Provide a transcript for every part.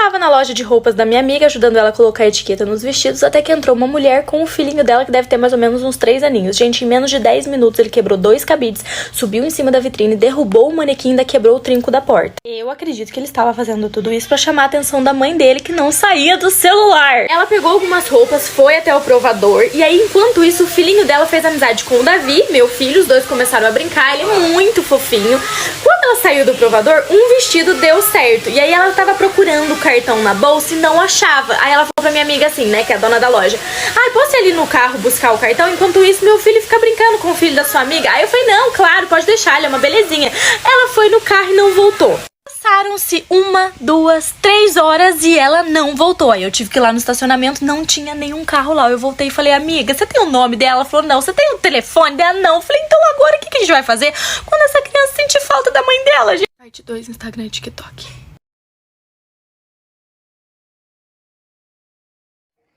Tava na loja de roupas da minha amiga, ajudando ela a colocar a etiqueta nos vestidos, até que entrou uma mulher com o filhinho dela, que deve ter mais ou menos uns 3 aninhos. Gente, em menos de 10 minutos ele quebrou 2 cabides, subiu em cima da vitrine, derrubou o manequim e ainda quebrou o trinco da porta. Eu acredito que ele estava fazendo tudo isso pra chamar a atenção da mãe dele, que não saía do celular. Ela pegou algumas roupas, foi até o provador, e aí, enquanto isso, o filhinho dela fez amizade com o Davi, meu filho, os dois começaram a brincar, ele é muito fofinho. Quando ela saiu do provador, um vestido deu certo, e aí ela tava procurando o cartão na bolsa e não achava. Aí ela falou pra minha amiga assim, né, que é a dona da loja: ai, posso ir ali no carro buscar o cartão? Enquanto isso, meu filho fica brincando com o filho da sua amiga. Aí eu falei: não, claro, pode deixar, ele é uma belezinha. Ela foi no carro e não voltou. Passaram-se 1, 2, 3 horas e ela não voltou. Aí eu tive que ir lá no estacionamento, não tinha nenhum carro lá. Eu voltei e falei: amiga, você tem o nome dela? Ela falou: não. Você tem o telefone dela? Não. Eu falei: então agora o que a gente vai fazer quando essa criança sentir falta da mãe dela, gente? Parte 2, Instagram e TikTok.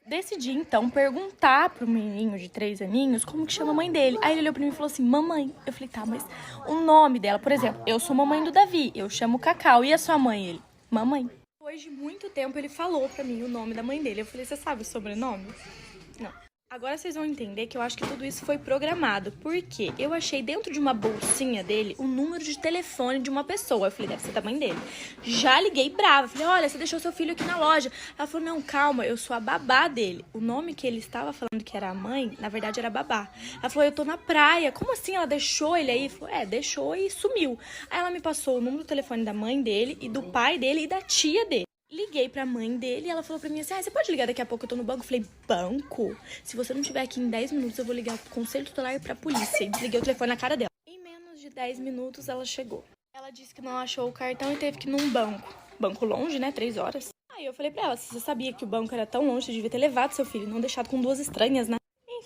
Decidi, então, perguntar pro menininho de 3 aninhos como que chama a mãe dele. Aí ele olhou pra mim e falou assim: mamãe. Eu falei: tá, mas o nome dela, por exemplo, eu sou mamãe do Davi, eu chamo Cacau. E a sua mãe? Ele: mamãe. Depois de muito tempo, ele falou pra mim o nome da mãe dele. Eu falei: você sabe o sobrenome? Não. Agora vocês vão entender que eu acho que tudo isso foi programado, porque eu achei dentro de uma bolsinha dele o número de telefone de uma pessoa. Eu falei: deve ser da mãe dele. Já liguei brava, falei: olha, você deixou seu filho aqui na loja. Ela falou: não, calma, eu sou a babá dele. O nome que ele estava falando que era a mãe, na verdade era babá. Ela falou: eu tô na praia. Como assim ela deixou ele aí? Falou: deixou e sumiu. Aí ela me passou o número do telefone da mãe dele e do pai dele e da tia dele. Liguei pra mãe dele e ela falou pra mim assim: você pode ligar daqui a pouco, eu tô no banco? Eu falei: banco? Se você não estiver aqui em 10 minutos, eu vou ligar pro conselho tutelar e pra polícia. E desliguei o telefone na cara dela. Em menos de 10 minutos, ela chegou. Ela disse que não achou o cartão e teve que ir num banco. Banco longe, né? 3 horas. Aí eu falei pra ela: se você sabia que o banco era tão longe, você devia ter levado seu filho, não deixado com 2 estranhas, né?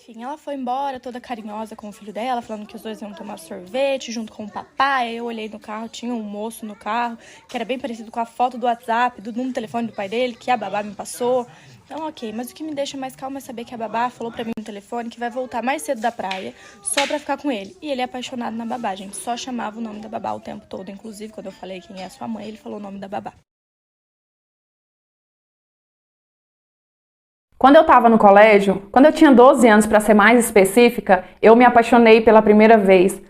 Enfim, ela foi embora toda carinhosa com o filho dela, falando que os dois iam tomar sorvete junto com o papai. Aí eu olhei no carro, tinha um moço no carro, que era bem parecido com a foto do WhatsApp, do número do telefone do pai dele, que a babá me passou. Então, ok, mas o que me deixa mais calma é saber que a babá falou pra mim no telefone que vai voltar mais cedo da praia só pra ficar com ele. E ele é apaixonado na babá, gente. Só chamava o nome da babá o tempo todo. Inclusive, quando eu falei quem é a sua mãe, ele falou o nome da babá. Quando eu estava no colégio, quando eu tinha 12 anos, para ser mais específica, eu me apaixonei pela primeira vez.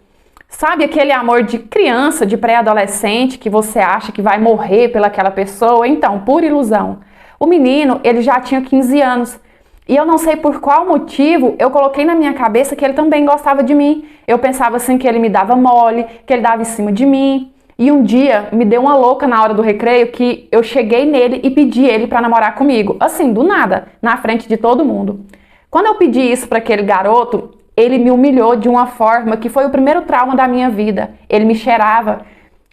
Sabe aquele amor de criança, de pré-adolescente, que você acha que vai morrer pelaquela pessoa? Então, pura ilusão. O menino, ele já tinha 15 anos. E eu não sei por qual motivo, eu coloquei na minha cabeça que ele também gostava de mim. Eu pensava assim que ele me dava mole, que ele dava em cima de mim. E um dia me deu uma louca na hora do recreio que eu cheguei nele e pedi ele para namorar comigo. Assim, do nada, na frente de todo mundo. Quando eu pedi isso para aquele garoto, ele me humilhou de uma forma que foi o primeiro trauma da minha vida. Ele me cheirava.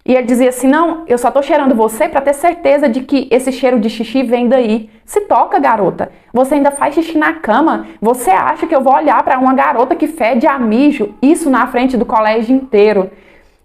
E ele dizia assim: não, eu só tô cheirando você para ter certeza de que esse cheiro de xixi vem daí. Se toca, garota. Você ainda faz xixi na cama. Você acha que eu vou olhar para uma garota que fede a mijo? Isso na frente do colégio inteiro.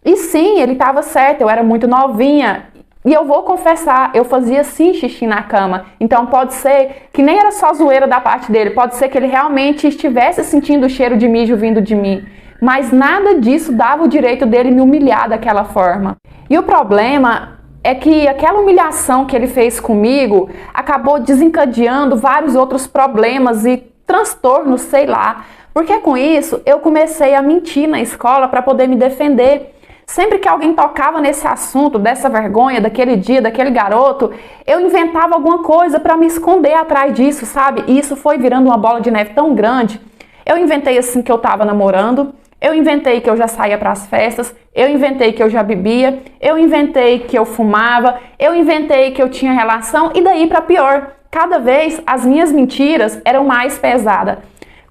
E sim, ele estava certo, eu era muito novinha. E eu vou confessar, eu fazia sim xixi na cama. Então pode ser que nem era só zoeira da parte dele, pode ser que ele realmente estivesse sentindo o cheiro de mijo vindo de mim. Mas nada disso dava o direito dele me humilhar daquela forma. E o problema é que aquela humilhação que ele fez comigo acabou desencadeando vários outros problemas e transtornos, sei lá. Porque com isso eu comecei a mentir na escola para poder me defender. Sempre que alguém tocava nesse assunto, dessa vergonha, daquele dia, daquele garoto, eu inventava alguma coisa para me esconder atrás disso, sabe? E isso foi virando uma bola de neve tão grande. Eu inventei assim que eu tava namorando, eu inventei que eu já saía para as festas, eu inventei que eu já bebia, eu inventei que eu fumava, eu inventei que eu tinha relação e daí para pior. Cada vez as minhas mentiras eram mais pesadas.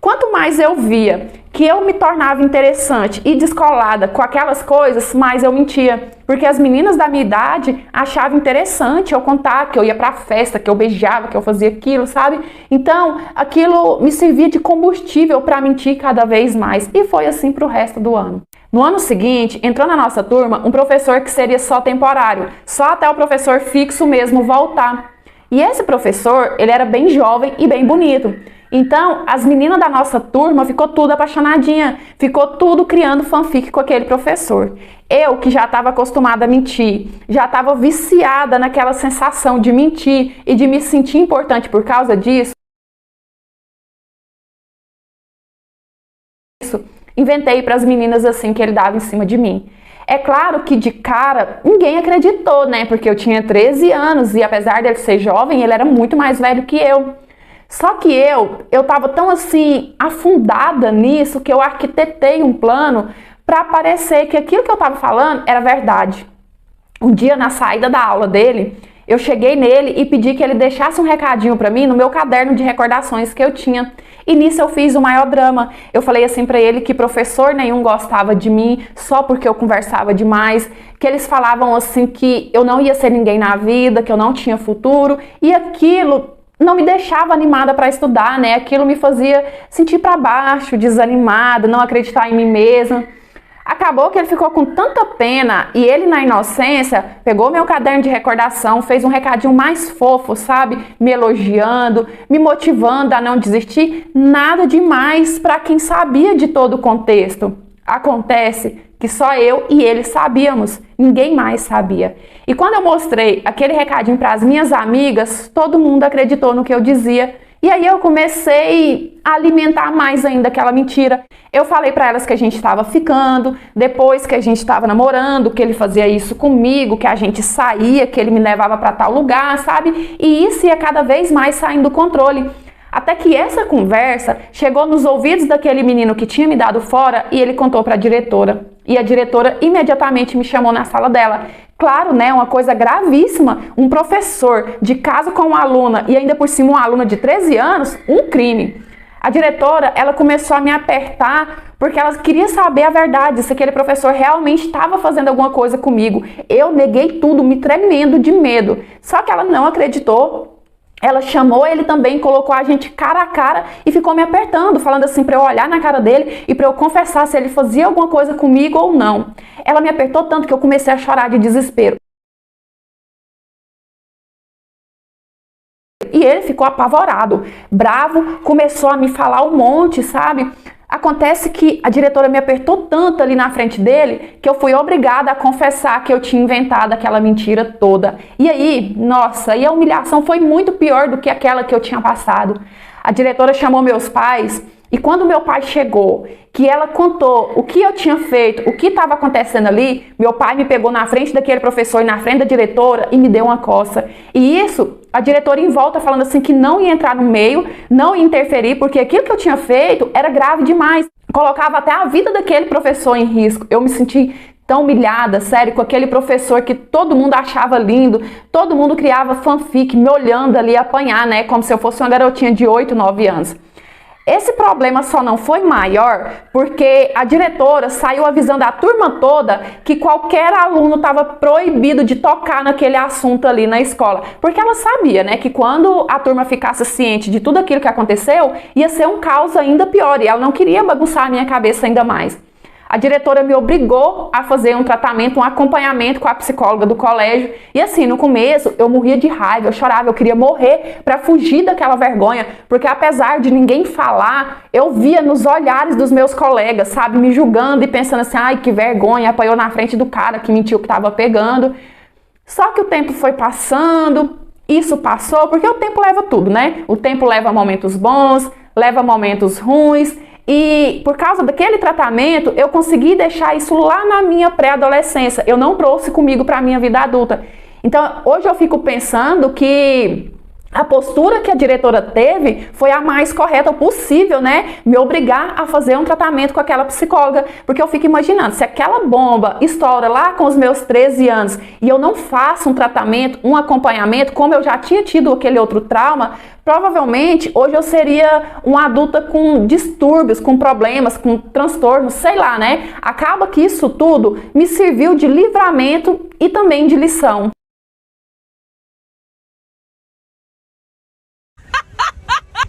Quanto mais eu via que eu me tornava interessante e descolada com aquelas coisas, mais eu mentia. Porque as meninas da minha idade achavam interessante eu contar que eu ia pra festa, que eu beijava, que eu fazia aquilo, sabe? Então, aquilo me servia de combustível para mentir cada vez mais. E foi assim pro resto do ano. No ano seguinte, entrou na nossa turma um professor que seria só temporário, só até o professor fixo mesmo voltar. E esse professor, ele era bem jovem e bem bonito. Então, as meninas da nossa turma ficou tudo apaixonadinha, ficou tudo criando fanfic com aquele professor. Eu, que já estava acostumada a mentir, já estava viciada naquela sensação de mentir e de me sentir importante por causa disso, inventei para as meninas assim que ele dava em cima de mim. É claro que de cara ninguém acreditou, né? Porque eu tinha 13 anos e apesar dele ser jovem, ele era muito mais velho que eu. Só que eu tava tão assim afundada nisso que eu arquitetei um plano para parecer que aquilo que eu tava falando era verdade. Um dia na saída da aula dele, eu cheguei nele e pedi que ele deixasse um recadinho para mim no meu caderno de recordações que eu tinha. E nisso eu fiz o maior drama. Eu falei assim para ele que professor nenhum gostava de mim só porque eu conversava demais, que eles falavam assim que eu não ia ser ninguém na vida, que eu não tinha futuro, e aquilo não me deixava animada para estudar, né? Aquilo me fazia sentir para baixo, desanimada, não acreditar em mim mesma. Acabou que ele ficou com tanta pena e ele, na inocência, pegou meu caderno de recordação, fez um recadinho mais fofo, sabe? Me elogiando, me motivando a não desistir. Nada demais para quem sabia de todo o contexto. Acontece que só eu e ele sabíamos, ninguém mais sabia. E quando eu mostrei aquele recadinho para as minhas amigas, todo mundo acreditou no que eu dizia. E aí eu comecei a alimentar mais ainda aquela mentira. Eu falei para elas que a gente estava ficando, depois que a gente estava namorando, que ele fazia isso comigo, que a gente saía, que ele me levava para tal lugar, sabe? E isso ia cada vez mais saindo do controle. Até que essa conversa chegou nos ouvidos daquele menino que tinha me dado fora e ele contou para a diretora. E a diretora imediatamente me chamou na sala dela. Claro, né, uma coisa gravíssima, um professor de caso com uma aluna e ainda por cima uma aluna de 13 anos, um crime. A diretora, ela começou a me apertar porque ela queria saber a verdade, se aquele professor realmente estava fazendo alguma coisa comigo. Eu neguei tudo, me tremendo de medo. Só que ela não acreditou. Ela chamou ele também, colocou a gente cara a cara e ficou me apertando, falando assim para eu olhar na cara dele e para eu confessar se ele fazia alguma coisa comigo ou não. Ela me apertou tanto que eu comecei a chorar de desespero. E ele ficou apavorado, bravo, começou a me falar um monte, sabe? Acontece que a diretora me apertou tanto ali na frente dele que eu fui obrigada a confessar que eu tinha inventado aquela mentira toda. E aí, nossa, e a humilhação foi muito pior do que aquela que eu tinha passado. A diretora chamou meus pais e quando meu pai chegou, que ela contou o que eu tinha feito, o que estava acontecendo ali, meu pai me pegou na frente daquele professor e na frente da diretora e me deu uma coça. E isso, a diretora em volta falando assim que não ia entrar no meio, não ia interferir, porque aquilo que eu tinha feito era grave demais. Colocava até a vida daquele professor em risco. Eu me senti tão humilhada, sério, com aquele professor que todo mundo achava lindo, todo mundo criava fanfic, me olhando ali apanhar, né, como se eu fosse uma garotinha de 8, 9 anos. Esse problema só não foi maior porque a diretora saiu avisando a turma toda que qualquer aluno estava proibido de tocar naquele assunto ali na escola. Porque ela sabia, né, que quando a turma ficasse ciente de tudo aquilo que aconteceu, ia ser um caos ainda pior e ela não queria bagunçar a minha cabeça ainda mais. A diretora me obrigou a fazer um tratamento, um acompanhamento com a psicóloga do colégio. E assim, no começo, eu morria de raiva, eu chorava, eu queria morrer para fugir daquela vergonha. Porque apesar de ninguém falar, eu via nos olhares dos meus colegas, sabe, me julgando e pensando assim, ai, que vergonha, apanhou na frente do cara que mentiu que estava pegando. Só que o tempo foi passando, isso passou, porque o tempo leva tudo, né? O tempo leva momentos bons, leva momentos ruins. E por causa daquele tratamento, eu consegui deixar isso lá na minha pré-adolescência. Eu não trouxe comigo para a minha vida adulta. Então, hoje eu fico pensando que a postura que a diretora teve foi a mais correta possível, né? Me obrigar a fazer um tratamento com aquela psicóloga. Porque eu fico imaginando, se aquela bomba estoura lá com os meus 13 anos e eu não faço um tratamento, um acompanhamento, como eu já tinha tido aquele outro trauma, provavelmente hoje eu seria uma adulta com distúrbios, com problemas, com transtornos, sei lá, né? Acaba que isso tudo me serviu de livramento e também de lição.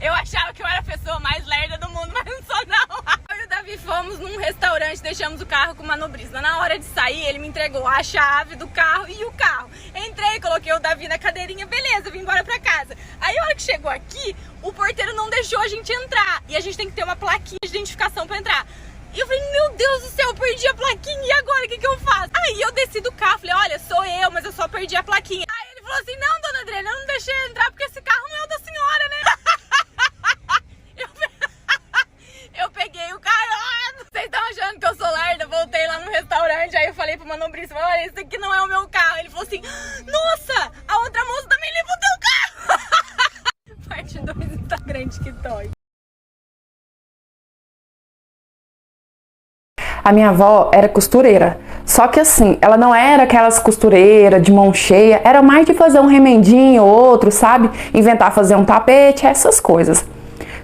Eu achava que eu era a pessoa mais lerda do mundo, mas não sou não. Eu e o Davi fomos num restaurante, deixamos o carro com o manobrista. Na hora de sair, ele me entregou a chave do carro e o carro. Entrei, coloquei o Davi na cadeirinha, beleza, vim embora pra casa. Aí a hora que que chegou aqui, o porteiro não deixou a gente entrar. E a gente tem que ter uma plaquinha de identificação pra entrar. E eu falei, meu Deus do céu, eu perdi a plaquinha, e agora, o que eu faço? Aí eu desci do carro, falei, olha, sou eu, mas eu só perdi a plaquinha. Aí ele falou assim, não, dona Adriana, eu não deixei entrar porque esse carro não é o da senhora, né? Eu peguei o carro. Vocês estão achando que eu sou lerda? Voltei lá no restaurante, aí eu falei pro manobrista, olha, esse aqui não é o meu carro. Ele falou assim, nossa, a outra moça também levou teu carro. Parte 2, Instagram, TikTok. A minha avó era costureira, só que assim, ela não era aquelas costureiras de mão cheia, era mais de fazer um remendinho ou outro, sabe? Inventar fazer um tapete, essas coisas.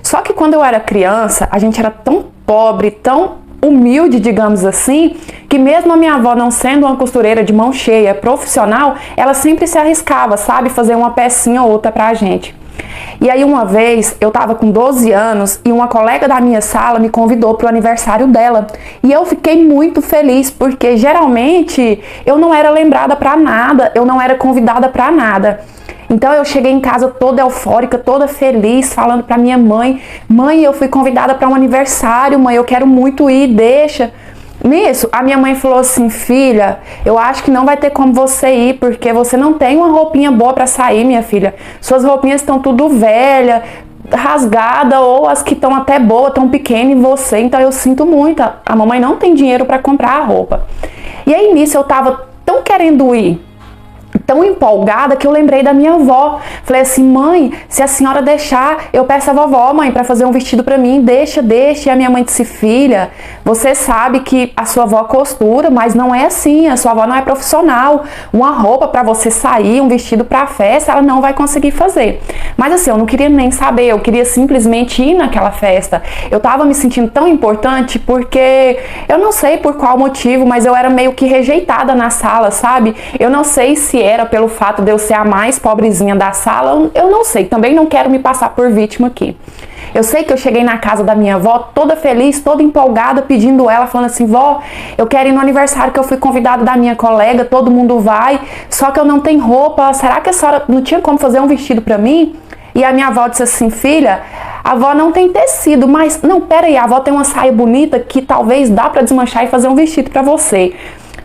Só que quando eu era criança, a gente era tão pobre, tão humilde, digamos assim, que mesmo a minha avó não sendo uma costureira de mão cheia, profissional, ela sempre se arriscava, sabe? Fazer uma pecinha ou outra pra gente. E aí uma vez eu tava com 12 anos e uma colega da minha sala me convidou pro aniversário dela. E eu fiquei muito feliz porque geralmente eu não era lembrada pra nada, eu não era convidada pra nada. Então eu cheguei em casa toda eufórica, toda feliz, falando pra minha mãe, mãe, eu fui convidada pra um aniversário, mãe, eu quero muito ir, deixa. Nisso, a minha mãe falou assim, filha, eu acho que não vai ter como você ir, porque você não tem uma roupinha boa pra sair, minha filha. Suas roupinhas estão tudo velha, rasgada, ou as que estão até boas, tão pequenas em você, então eu sinto muito. A mamãe não tem dinheiro pra comprar a roupa. E aí nisso eu tava tão querendo ir, tão empolgada, que eu lembrei da minha avó. Falei assim, mãe, se a senhora deixar, eu peço a vovó, mãe, pra fazer um vestido pra mim, deixa. E a minha mãe disse, filha, você sabe que a sua avó costura, mas não é assim, a sua avó não é profissional. Uma roupa pra você sair, um vestido pra festa, ela não vai conseguir fazer. Mas assim, eu não queria nem saber, eu queria simplesmente ir naquela festa. Eu tava me sentindo tão importante porque, eu não sei por qual motivo, mas eu era meio que rejeitada na sala, sabe? Eu não sei se era pelo fato de eu ser a mais pobrezinha da sala, eu não sei, também não quero me passar por vítima aqui. Eu sei que eu cheguei na casa da minha avó toda feliz, toda empolgada, pedindo ela, falando assim, vó, eu quero ir no aniversário que eu fui convidada da minha colega, todo mundo vai, só que eu não tenho roupa, será que a senhora não tinha como fazer um vestido pra mim? E a minha avó disse assim, filha, a avó não tem tecido, mas, não, pera aí, a avó tem uma saia bonita que talvez dá pra desmanchar e fazer um vestido pra você.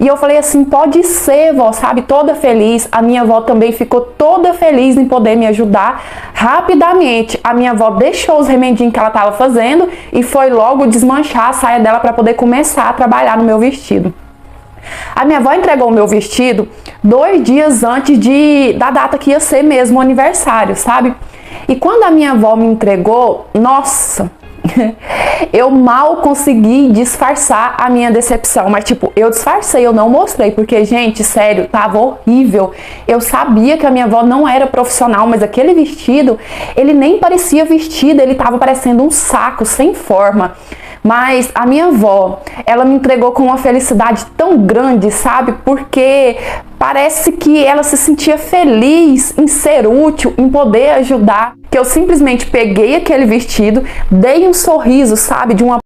E eu falei assim, pode ser, vó, sabe, toda feliz. A minha avó também ficou toda feliz em poder me ajudar. Rapidamente, a minha avó deixou os remendinhos que ela estava fazendo e foi logo desmanchar a saia dela para poder começar a trabalhar no meu vestido. A minha avó entregou o meu vestido 2 dias antes da data que ia ser mesmo o aniversário, sabe? E quando a minha avó me entregou, nossa... eu mal consegui disfarçar a minha decepção, mas tipo, eu disfarcei, eu não mostrei, porque gente, sério, tava horrível. Eu sabia que a minha avó não era profissional, mas aquele vestido, ele nem parecia vestido, ele tava parecendo um saco, sem forma. Mas a minha avó, ela me entregou com uma felicidade tão grande, sabe? Porque parece que ela se sentia feliz em ser útil, em poder ajudar. Que eu simplesmente peguei aquele vestido, dei um sorriso, sabe? De uma